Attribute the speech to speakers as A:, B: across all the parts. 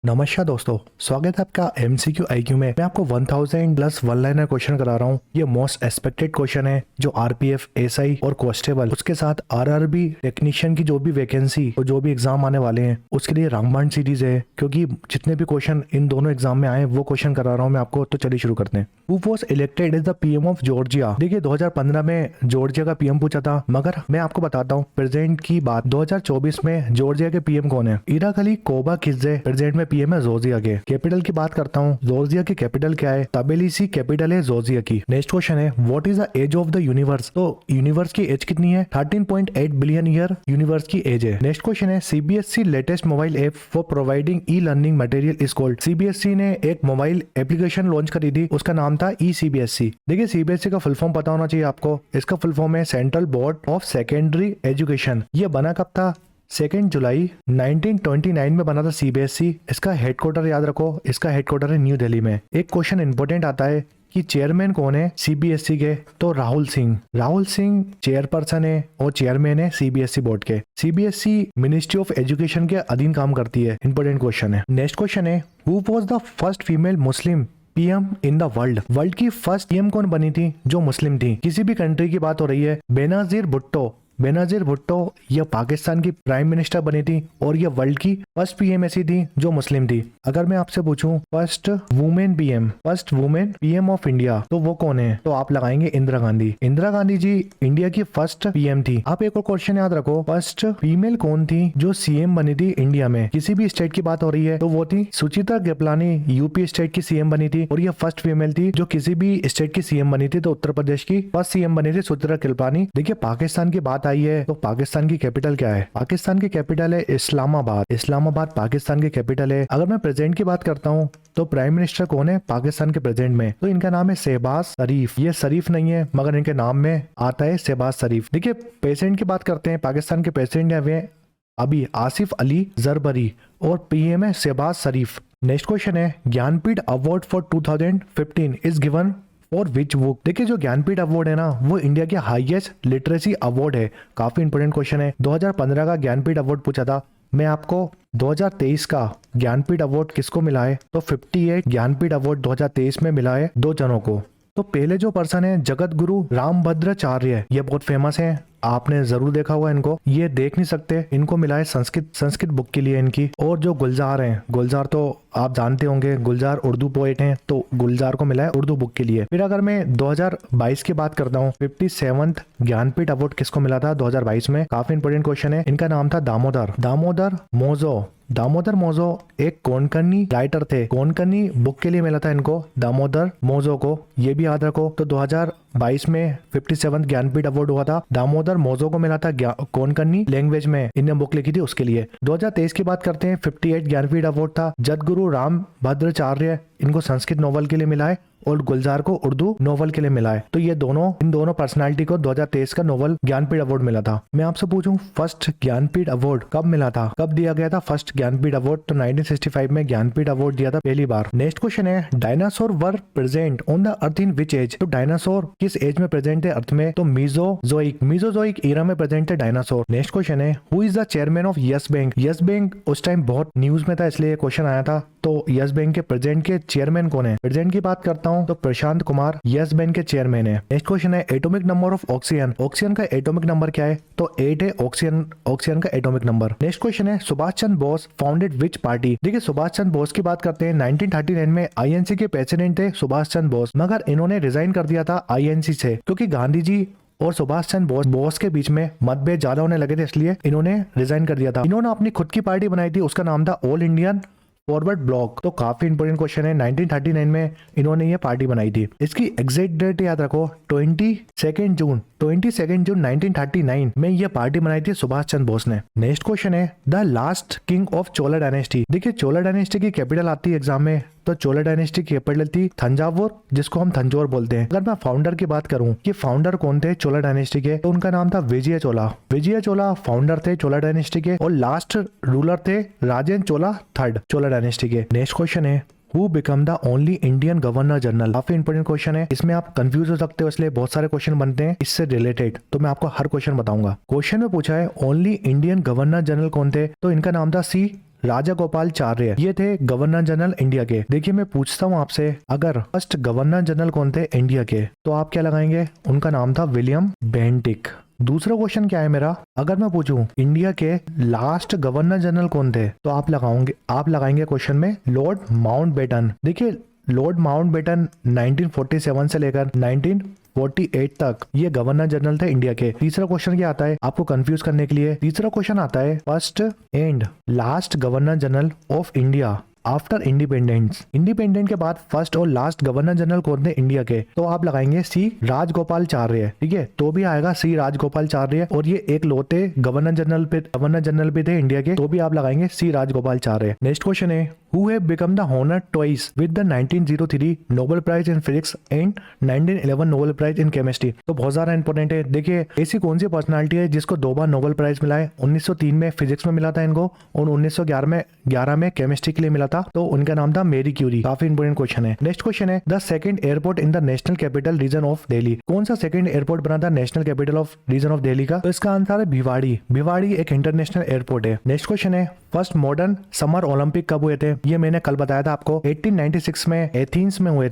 A: नमस्कार दोस्तों, स्वागत है आपका एमसीक्यू आईक्यू में। मैं आपको 1000 प्लस वन लाइनर क्वेश्चन करा रहा हूँ। ये मोस्ट एक्सपेक्टेड क्वेश्चन है जो आरपीएफ, एसआई और कांस्टेबल, उसके साथ आरआरबी टेक्नीशियन की जो भी वैकेंसी और जो भी एग्जाम आने वाले हैं उसके लिए रामबाण सीरीज है, क्योंकि जितने भी क्वेश्चन इन दोनों एग्जाम में आए वो क्वेश्चन करा रहा हूँ मैं आपको। तो चलिए शुरू करते हैं। Who was elected as the PM of Georgia? देखिए 2015 में जॉर्जिया का पीएम पूछा था, मगर मैं आपको बताता हूँ प्रेजेंट की बात। 2024 में जॉर्जिया के पीएम कौन है? Irakli Kobakhidze present में पीएम है जॉर्जिया के। कैपिटल की बात करता हूँ, जॉर्जिया की कैपिटल क्या है? तबिलिसी कैपिटल है जॉर्जिया की। नेक्स्ट क्वेश्चन है, what is the age of the universe? तो यूनिवर्स की एज कितनी है? 13.8 बिलियन ईयर यूनिवर्स की एज है। नेक्स्ट क्वेश्चन है, CBSE latest mobile app for providing e learning material is called. CBSE ने एक मोबाइल एप्लीकेशन लॉन्च करी थी, उसका नाम था ई सीबीएसई। देखिए सीबीएसई का फुल फॉर्म पता होना चाहिए आपको। इसका फुल फॉर्म है central board of secondary education. ये बना कब था? 2 जुलाई 1929 में बना था सीबीएसई। इसका हेडक्वार्टर याद रखो, इसका हेडक्वार्टर है न्यू दिल्ली में। एक क्वेश्चन इंपॉर्टेंट आता है कि चेयरमैन कौन है सीबीएसई के? तो राहुल सिंह। राहुल सिंह चेयरपर्सन है और चेयरमैन है सीबीएसई बोर्ड के। सीबीएसई मिनिस्ट्री ऑफ एजुकेशन के अधीन काम करती है। इंपॉर्टेंट क्वेश्चन है। नेक्स्ट क्वेश्चन है, who was the first female Muslim PM in the world? World की फर्स्ट पीएम कौन बनी थी जो मुस्लिम थी? किसी भी कंट्री की बात हो रही है। बेनजीर भुट्टो। बेनजीर भुट्टो ये पाकिस्तान की प्राइम मिनिस्टर बनी थी और ये वर्ल्ड की फर्स्ट पीएम ऐसी थी जो मुस्लिम थी। अगर मैं आपसे पूछूं first women PM of India, तो वो कौन है? तो आप लगाएंगे इंदिरा गांधी। इंदिरा गांधी जी इंडिया की फर्स्ट पीएम थी। आप एक और क्वेश्चन याद रखो, फर्स्ट फीमेल कौन थी जो सीएम बनी थी इंडिया में? किसी भी स्टेट की बात हो रही है तो वो थी सुचित्रा कृपलानी। यूपी स्टेट की सीएम बनी थी और ये फर्स्ट फीमेल थी जो किसी भी स्टेट की सीएम बनी थी। तो उत्तर प्रदेश की फर्स्ट सीएम बनी थी सुचित्रा कृपलानी। देखिए पाकिस्तान की बात आई है तो पाकिस्तान की कैपिटल क्या है? पाकिस्तान की कैपिटल है इस्लामाबाद। इस्लामाबाद पाकिस्तान की कैपिटल है। अगर मैं प्रेजेंट की बात करता हूँ तो प्राइम मिनिस्टर कौन है पाकिस्तान के प्रेजेंट में? तो इनका नाम है शहबाज शरीफ। ये शरीफ नहीं है मगर इनके नाम में आता है शहबाज शरीफ। देखिए प्रेसिडेंट की बात करते हैं, पाकिस्तान के प्रेसिडेंट है अभी आसिफ अली जरबरी और पीएम है शहबाज शरीफ। नेक्स्ट क्वेश्चन है, Jnanpith award for 2015 is given और विच बुक? देखिए जो ज्ञानपीठ अवार्ड है ना वो इंडिया के हाईएस्ट लिटरेसी अवार्ड है। काफी इंपोर्टेंट क्वेश्चन है। 2015 का ज्ञानपीठ अवार्ड पूछा था। मैं आपको 2023 का ज्ञानपीठ अवार्ड किसको मिला है? तो 58 ज्ञानपीठ अवार्ड 2023 में मिला है 2 जनों को। तो पहले जो पर्सन है जगत गुरु रामभद्राचार्य, ये बहुत फेमस है, आपने जरूर देखा हुआ इनको। ये देख नहीं सकते, इनको मिला है संस्कृत बुक के लिए इनकी। और जो गुलजार हैं, गुलजार तो आप जानते होंगे, गुलजार उर्दू पोएट हैं, तो गुलजार को मिला है उर्दू बुक के लिए। फिर अगर मैं 2022 की बात करता हूँ, 57th ज्ञानपीठ अवार्ड किसको मिला था 2022 में? काफी इंपोर्टेंट क्वेश्चन है। इनका नाम था दामोदर मोजो। दामोदर मोजो एक कोंकणी राइटर थे। कोंकणी बुक के लिए मिला था इनको, दामोदर मोजो को, ये भी याद रखो। तो 2022 में 57th ज्ञानपीठ अवार्ड हुआ था। दामोदर मोजो को मिला था कोंकणी लैंग्वेज में इन्हें बुक लिखी थी उसके लिए। 2023 की बात करते हैं, 58 ज्ञानपीठ अवार्ड था। जगतगुरु रामभद्राचार्य इनको संस्कृत नोवेल के लिए मिला है और गुलजार को उर्दू नोवेल के लिए मिला है। तो ये इन दोनों पर्सनालिटी को 2023 का नोवेल ज्ञानपीठ अवार्ड मिला था। मैं आपसे पूछूं फर्स्ट ज्ञानपीठ अवार्ड कब मिला था, कब दिया गया था फर्स्ट ज्ञानपीठ अवार्ड? तो 1965 में ज्ञानपीठ अवार्ड दिया था पहली बार। नेक्स्ट क्वेश्चन है, dinosaur were present on the earth in which age? तो डायनासोर किस एज में प्रेजेंट है अर्थ में? तो मीजोजोइक ईरा में प्रेजेंट है डायनासोर। नेक्स्ट क्वेश्चन है, who is the chairman of Yes Bank? Yes Bank उस टाइम बहुत न्यूज में था इसलिए क्वेश्चन आया था। तो यस बैंक के प्रेजेंट के चेयरमैन कौन है? प्रेजेंट की बात करता हूं तो प्रशांत कुमार यस बैंक के चेयरमैन है। नेक्स्ट क्वेश्चन है, atomic number of oxygen? Oxygen का एटॉमिक नंबर क्या है? तो 8 है ऑक्सीजन का एटॉमिक नंबर। नेक्स्ट क्वेश्चन है, सुभाष चंद्र बोस फाउंडेड विच पार्टी? देखिए सुभाष चंद्र बोस की बात करते हैं, 1939 में आईएनसी के प्रेसिडेंट थे सुभाष चंद्र बोस, मगर इन्होंने रिजाइन कर दिया था आईएनसी से, क्योंकि गांधी जी और सुभाष चंद्र बोस के बीच में मतभेद ज्यादा होने लगे थे, इसलिए इन्होंने रिजाइन कर दिया था। इन्होंने अपनी खुद की पार्टी बनाई थी, उसका नाम था ऑल इंडियन फॉरवर्ड ब्लॉक। तो काफी इंपोर्टेंट क्वेश्चन है। 1939 में इन्होंने ये पार्टी बनाई थी। इसकी एग्जैक्ट डेट याद रखो, 22 जून 1939 में ये पार्टी बनाई थी सुभाष चंद्र बोस ने। नेक्स्ट क्वेश्चन है, the last king of Chola dynasty? देखिए चोला डायनेस्टी की कैपिटल आती है एग्जाम में, तो चोला डायनेस्टी की कैपिटल थी थंजावुर, जिसको हम थंजौर बोलते हैं। अगर मैं फाउंडर की बात करूं कि फाउंडर कौन थे चोला डायनेस्टी के, तो उनका नाम था विजय चोला। विजय चोला फाउंडर थे चोला डायनेस्टी के और लास्ट रूलर थे राजेंद्र चोला III चोला डायनेस्टी के। नेक्स्ट क्वेश्चन है, who become the only Indian governor general? काफी इंपोर्टेंट क्वेश्चन है, इसमें आप कंफ्यूज हो सकते हो, इसलिए बहुत सारे क्वेश्चन बनते हैं इससे रिलेटेड, तो मैं आपको हर क्वेश्चन बताऊंगा। क्वेश्चन में पूछा है ओनली इंडियन गवर्नर जनरल कौन थे, तो इनका नाम था सी राजा गोपालाचार्य, ये थे गवर्नर जनरल इंडिया के। देखिए मैं पूछता हूँ आपसे, अगर फर्स्ट गवर्नर जनरल कौन थे इंडिया के, तो आप क्या लगाएंगे? उनका नाम था विलियम बेंटिक। दूसरा क्वेश्चन क्या है मेरा, अगर मैं पूछूं इंडिया के लास्ट गवर्नर जनरल कौन थे, तो आप लगाएंगे क्वेश्चन में लॉर्ड माउंटबेटन। देखिए लॉर्ड माउंटबेटन 1947 से लेकर 1948 तक ये गवर्नर जनरल थे इंडिया के। तीसरा क्वेश्चन क्या आता है आपको कंफ्यूज करने के लिए, तीसरा क्वेश्चन आता है first and last governor general of India after independence. Independent के बाद फर्स्ट और लास्ट गवर्नर जनरल कौन थे इंडिया के, तो आप लगाएंगे सी राजगोपालाचार्य। ठीक है, तो भी आएगा सी राजगोपालाचार्य, और ये एक लौटे गवर्नर जनरल भी थे इंडिया के, तो भी आप लगाएंगे सी राजगोपालाचार्य। नेक्स्ट क्वेश्चन है who have become the honor twice with the 1903 Nobel Prize in Physics and 1911 Nobel Prize in Chemistry। तो बहुत ज्यादा इंपॉर्टेंट है। देखिए ऐसी कौन सी पर्सनालिटी है जिसको 2 बार नोबेल प्राइज मिला है? 1903 में फिजिक्स में मिला था इनको, और 1911 में केमिस्ट्री के लिए मिला था, तो उनका नाम था मेरी क्यूरी। काफी इंपॉर्टेंट क्वेश्चन है। नेक्स्ट क्वेश्चन है the second airport in the national capital region of Delhi. कौन सा सेकंड एयरपोर्ट बना था national capital of region of Delhi का? तो इसका आंसर है भिवाड़ी। भिवाड़ी एक इंटरनेशनल एयरपोर्ट है। नेक्स्ट क्वेश्चन है फर्स्ट मॉडर्न समर ओलंपिक कब हुए थे? ये मैंने कल बताया था आपको, 1896 में एथेंस में हुए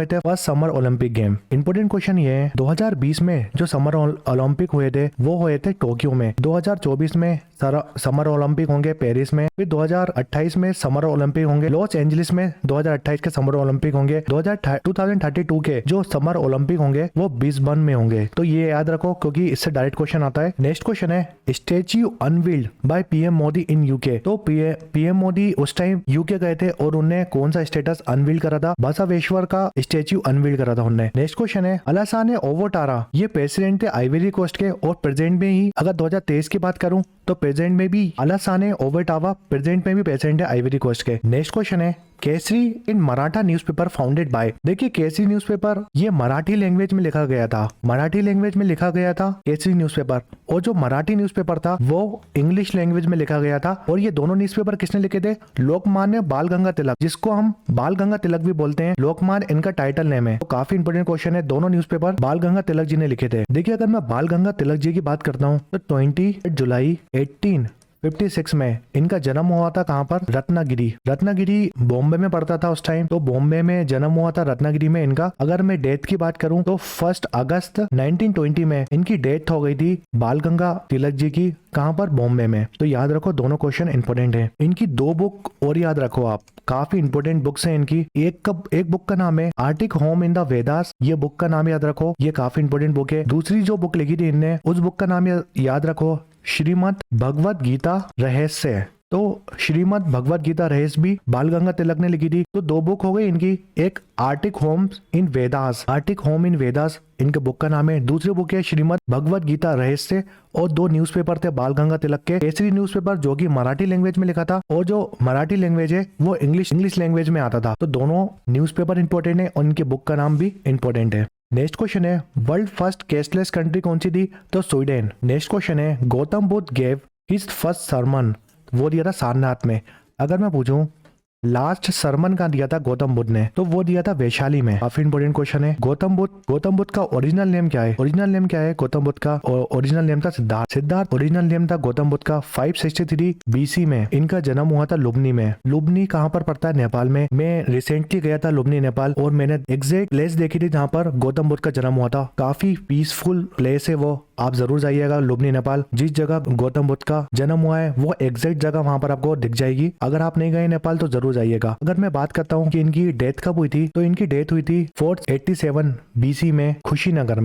A: थे first summer Olympic game. Important question ये है 2020 में जो समर ओलंपिक हुए थे वो हुए थे टोक्यो में। 2024 में समर ओलंपिक होंगे पेरिस में, फिर 2028 में समर ओलंपिक होंगे लॉस एंजलिस में, 2028 के समर ओलंपिक होंगे, 2032 के जो समर ओलंपिक होंगे वो ब्रिस्बेन में होंगे। तो ये याद रखो क्योंकि इससे डायरेक्ट क्वेश्चन आता है। नेक्स्ट क्वेश्चन है statue unveiled by PM Modi in UK. तो पीएम मोदी उस टाइम यूके गए थे और उन्होंने कौन सा स्टेटस अनवील करा था? बसवेश्वर का स्टैच्यू अनवील करा था उन्होंने। नेक्स्ट क्वेश्चन है अलासाने ओवोटारा, ये प्रेसिडेंट थे आइवरी कोस्ट के, और प्रेजेंट में ही अगर 2023 की बात करूं तो प्रेजेंट में भी अलासाने ओवोटारा प्रेजेंट में भी प्रेसिडेंट है आइवरी कोस्ट के। नेक्स्ट क्वेश्चन है केसरी इन मराठा न्यूज़पेपर फाउंडेड बाय। देखिए केसरी न्यूज़पेपर ये मराठी लैंग्वेज में लिखा गया था, केसरी न्यूज़पेपर, और जो मराठी न्यूज़पेपर था वो इंग्लिश लैंग्वेज में लिखा गया था। और ये दोनों न्यूज़पेपर किसने लिखे थे? लोकमान्य बाल गंगा तिलक, जिसको हम बाल गंगा तिलक भी बोलते हैं, लोकमान्य इनका टाइटल नेम है। तो काफी इंपोर्टेंट क्वेश्चन है, दोनों न्यूज़पेपर बाल गंगा तिलक जी ने लिखे थे। देखिए अगर मैं बाल गंगा तिलक जी की बात करता हूँ तो 20 जुलाई 1856 में इनका जन्म हुआ था। कहाँ पर? रत्नागिरी बॉम्बे में पड़ता था उस टाइम, तो बॉम्बे में जन्म हुआ था रत्नागिरी में इनका। अगर मैं डेथ की बात करूं तो 1 अगस्त 1920 में इनकी डेथ हो गई थी बाल गंगा तिलक जी की। कहाँ पर? बॉम्बे में। तो याद रखो दोनों क्वेश्चन इंपोर्टेंट है। इनकी 2 बुक और याद रखो आप, काफी इंपोर्टेंट बुक्स हैं इनकी। एक बुक का नाम है Arctic home in the Vedas, ये बुक का नाम याद रखो, ये काफी इंपोर्टेंट बुक है। दूसरी जो बुक लिखी थी इनने उस बुक का नाम याद रखो श्रीमद् भगवद गीता रहस्य। तो श्रीमद् भगवद गीता रहस्य भी बाल गंगा तिलक ने लिखी थी। तो 2 बुक हो गई इनकी, एक आर्टिक होम इन वेदास इनके बुक का नाम है, दूसरी बुक है श्रीमद् भगवद गीता रहस्य, और 2 न्यूज़पेपर थे बाल गंगा तिलक के। केसरी न्यूज़पेपर जो कि मराठी लैंग्वेज में लिखा था, और जो मराठी लैंग्वेज है वो इंग्लिश लैंग्वेज में आता था। तो दोनों न्यूज़पेपर इंपॉर्टेंट है और इनके बुक का नाम भी इंपॉर्टेंट है। नेक्स्ट क्वेश्चन है वर्ल्ड फर्स्ट कैशलेस कंट्री कौन सी थी? तो स्वीडन। नेक्स्ट क्वेश्चन है Gautam Buddha gave his first sermon, वो दिया था सारनाथ में। अगर मैं पूछूं लास्ट सरमन का दिया था गौतम बुद्ध ने, तो वो दिया था वैशाली में। काफी इंपोर्टेंट क्वेश्चन है। गौतम बुद्ध का ओरिजिनल नेम क्या है? गौतम बुद्ध का ओरिजिनल नेम था सिद्धार्थ ओरिजिनल नेम था गौतम बुद्ध का। 563 BC में इनका जन्म हुआ था लुम्बिनी में। लुम्बिनी कहाँ पर पड़ता है? नेपाल में। मैं रिसेंटली गया था लुम्बिनी नेपाल, और मैंने एग्जैक्ट प्लेस देखी थी जहाँ पर गौतम बुद्ध का जन्म हुआ था। काफी पीसफुल प्लेस है वो, आप जरूर जाइएगा लुम्बिनी नेपाल। जिस जगह गौतम बुद्ध का जन्म हुआ है वो एग्जैक्ट जगह वहां पर आपको दिख जाएगी। अगर आप नहीं गए नेपाल तो जरूर जाइएगा। अगर मैं बात करता हूँ कि इनकी डेथ कब हुई थी, तो इनकी डेथ हुई थी 487 BC में कुशीनगर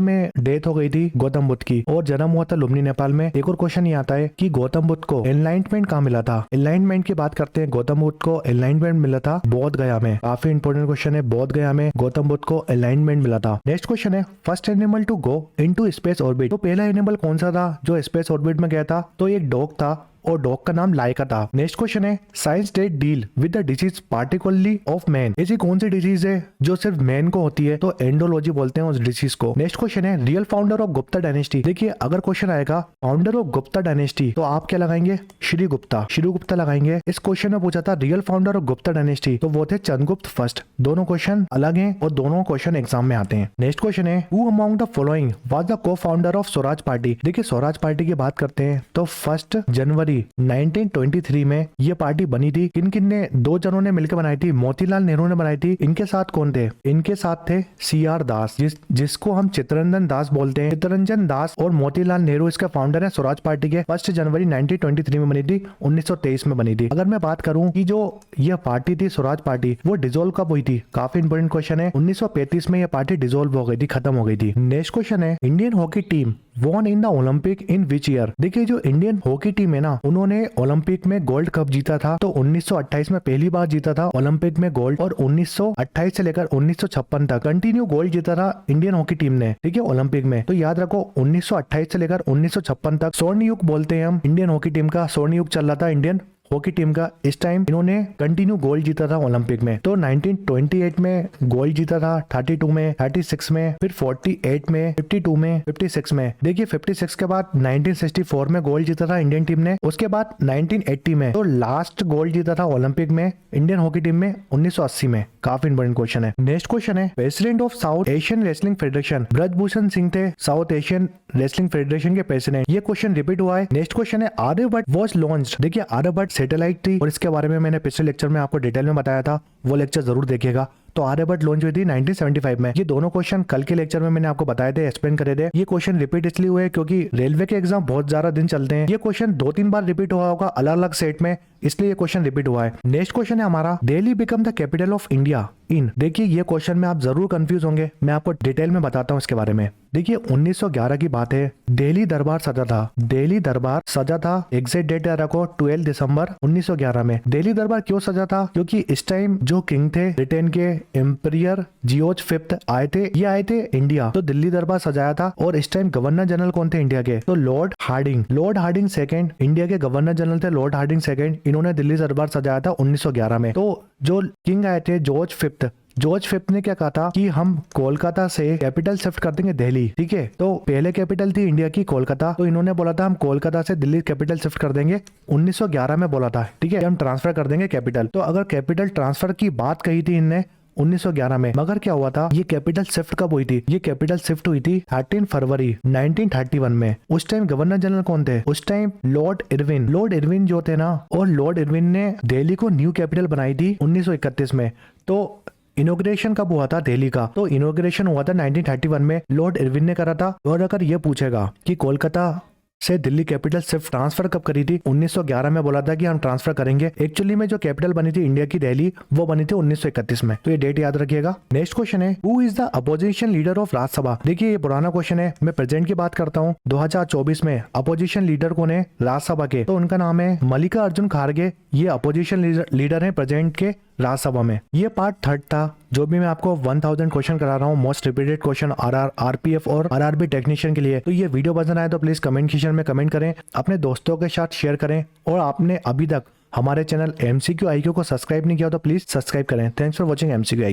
A: में डेथ हो गई थी गौतम बुद्ध की, और जन्म हुआ था लुम्बिनी नेपाल में। एक और क्वेश्चन ये आता है कि गौतम बुद्ध को एनलाइटमेंट कहाँ मिला था? एनलाइटमेंट की बात करते हैं, गौतम बुद्ध को एनलाइटमेंट मिला था बोध गया में। काफी इंपोर्टेंट क्वेश्चन है, बोध गया में गौतम बुद्ध को एनलाइटमेंट मिला था। नेक्स्ट क्वेश्चन है first animal to go into space orbit. तो पहला एनिमल कौन सा था जो स्पेस ऑर्बिट में गया था? तो एक डॉग था, और डॉग का नाम लाइका था। नेक्स्ट क्वेश्चन है science that deal with the disease particularly of man. ऐसी कौन सी डिजीज है जो सिर्फ मैन को होती है? तो एंडोलॉजी बोलते हैं उस डिजीज को। नेक्स्ट क्वेश्चन है real founder of Gupta dynasty. देखिए अगर क्वेश्चन आएगा फाउंडर ऑफ गुप्ता डायनेस्टी, तो आप क्या लगाएंगे? श्री गुप्ता लगाएंगे। इस क्वेश्चन में पूछा था real founder of Gupta dynasty, तो वो थे चंद्रगुप्त फर्स्ट। दोनों क्वेश्चन अलग हैं और दोनों क्वेश्चन एग्जाम में आते हैं। नेक्स्ट क्वेश्चन है who among the following was the को फाउंडर ऑफ स्वराज पार्टी। देखिए स्वराज पार्टी की बात करते हैं तो 1 जनवरी जनवरी 1923 में ये पार्टी बनी थी। किन किन ने, 2 जनों ने मिलकर बनाई थी। मोतीलाल नेहरू ने बनाई थी। इनके साथ कौन थे? इनके साथ थे CR दास, जिसको हम चित्तरंजन दास बोलते हैं। चित्तरंजन दास और मोतीलाल नेहरू इसके फाउंडर है स्वराज पार्टी के। 1 जनवरी 1923 में बनी थी, 1923 में बनी थी। अगर मैं बात करूं कि जो यह पार्टी थी स्वराज पार्टी, वो डिसॉल्व कब हुई थी? काफी इंपोर्टेंट क्वेश्चन है। 1935 में यह पार्टी डिसॉल्व हो गई थी, खत्म हो गई थी। नेक्स्ट क्वेश्चन है, Indian hockey team von in the Olympic in which year? देखिए जो इंडियन हॉकी टीम है ना, उन्होंने ओलंपिक में गोल्ड कप जीता था। तो 1928 में पहली बार जीता था ओलंपिक में गोल्ड, और 1928 से लेकर 1956 तक कंटिन्यू गोल्ड जीता था इंडियन हॉकी टीम ने, ठीक है, ओलंपिक में। तो याद रखो 1928 से लेकर 1956 तक स्वर्ण युग बोलते हैं हम इंडियन हॉकी टीम का। स्वर्ण युग चल रहा था इंडियन हॉकी टीम का। इस टाइम इन्होंने कंटिन्यू गोल्ड जीता था ओलंपिक में। तो 1928 में गोल्ड जीता था, 32 में, 36 में, फिर 48 में, 52 में, 56 में। देखिए 56 के बाद 1964 में गोल्ड जीता था इंडियन टीम ने। उसके बाद 1980 में तो लास्ट गोल्ड जीता था ओलंपिक में इंडियन हॉकी टीम में 1980 में। काफी इंपोर्टेंट क्वेश्चन है। नेक्स्ट क्वेश्चन है, president of South Asian wrestling federation Brijbhushan Singh थे साउथ एशियन रेसलिंग फेडरेशन के प्रेसिडेंट। ये क्वेश्चन रिपीट हुआ है। नेक्स्ट क्वेश्चन है, आर्यभट्ट वाज लॉन्च्ड। देखिए आर्यभट्ट सैटेलाइट थी और इसके बारे में मैंने पिछले लेक्चर में आपको डिटेल में बताया था, वो लेक्चर जरूर देखिएगा। तो आर्यभट्ट लॉन्च हुई थी 1975 में। ये दोनों क्वेश्चन कल के लेक्चर में मैंने आपको बताए थे, एक्सप्लेन करे थे। ये क्वेश्चन रिपीट इसलिए हुए क्योंकि रेलवे के एग्जाम बहुत ज्यादा दिन चलते हैं। ये क्वेश्चन 2-3 बार रिपीट हुआ होगा अलग अलग सेट में, इसलिए ये क्वेश्चन रिपीट हुआ है। नेक्स्ट क्वेश्चन है हमारा, Delhi become the capital of India in. देखिए ये क्वेश्चन में आप जरूर कंफ्यूज होंगे, मैं आपको डिटेल में बताता हूँ इसके बारे में। देखिए 1911 की बात है, दिल्ली दरबार सजा था। दिल्ली दरबार सजा था, एग्जैक्ट डेट याद रखो 12 दिसंबर 1911 में। दिल्ली दरबार क्यों सजा था? क्योंकि इस टाइम जो किंग थे ब्रिटेन के एम्परियर जियोर्ज 5 आए थे, ये आए थे इंडिया, तो दिल्ली दरबार सजाया था। और इस टाइम गवर्नर जनरल कौन थे इंडिया के? तो Lord Hardinge. Lord Hardinge second India के गवर्नर जनरल थे, लॉर्ड हार्डिंग सेकंड। इन्होंने दिल्ली दरबार सजाया था 1911 में। तो जो किंग आए थे जॉर्ज 5, जॉर्ज 5 ने क्या कहा था कि हम कोलकाता से कैपिटल शिफ्ट कर देंगे दिल्ली, ठीक है। तो पहले कैपिटल थी इंडिया की कोलकाता, तो इन्होंने बोला था हम कोलकाता से दिल्ली कैपिटल शिफ्ट कर देंगे। 1911 में बोला था, ठीक है, हम ट्रांसफर कर देंगे कैपिटल। तो अगर कैपिटल ट्रांसफर की बात कही थी इनने 1911 में, मगर क्या हुआ था, ये कैपिटल शिफ्ट कब हुई थी? ये कैपिटल शिफ्ट हुई थी 13 फरवरी 1931 में। उस टाइम गवर्नर जनरल कौन थे? उस time Lord Irwin. Lord Irwin जो थे ना, और लॉर्ड इरविन ने दिल्ली को न्यू कैपिटल बनाई थी 1931 में। तो इनोग्रेशन कब हुआ था दिल्ली का? तो इनोग्रेशन हुआ था 1931 में, लॉर्ड इरविन ने करा था। और अगर ये पूछेगा कि कोलकाता से दिल्ली कैपिटल शिफ्ट ट्रांसफर कब करी थी? 1911 में बोला था कि हम ट्रांसफर करेंगे। एक्चुअली में जो कैपिटल बनी थी इंडिया की दिल्ली, वो बनी थी 1931 में। तो ये डेट याद रखिएगा। नेक्स्ट क्वेश्चन है, who is the opposition leader of Rajya Sabha? देखिए ये पुराना क्वेश्चन है, मैं प्रेजेंट की बात करता हूँ। 2024 में अपोजिशन लीडर कौन है राज्यसभा के? तो उनका नाम है मल्लिका अर्जुन खड़गे। ये अपोजिशन लीडर है प्रेजेंट के राज्यसभा में। ये पार्ट 3 था, जो भी मैं आपको 1000 क्वेश्चन करा रहा हूँ, मोस्ट रिपीटेड क्वेश्चन RRB और RRB टेक्नीशियन के लिए। तो ये वीडियो पसंद आए तो प्लीज कमेंट सेक्शन में कमेंट करें, अपने दोस्तों के साथ शेयर करें, और आपने अभी तक हमारे चैनल MCQ IQ को सब्सक्राइब नहीं किया तो प्लीज सब्सक्राइब करें। Thanks for watching MCQ IQ।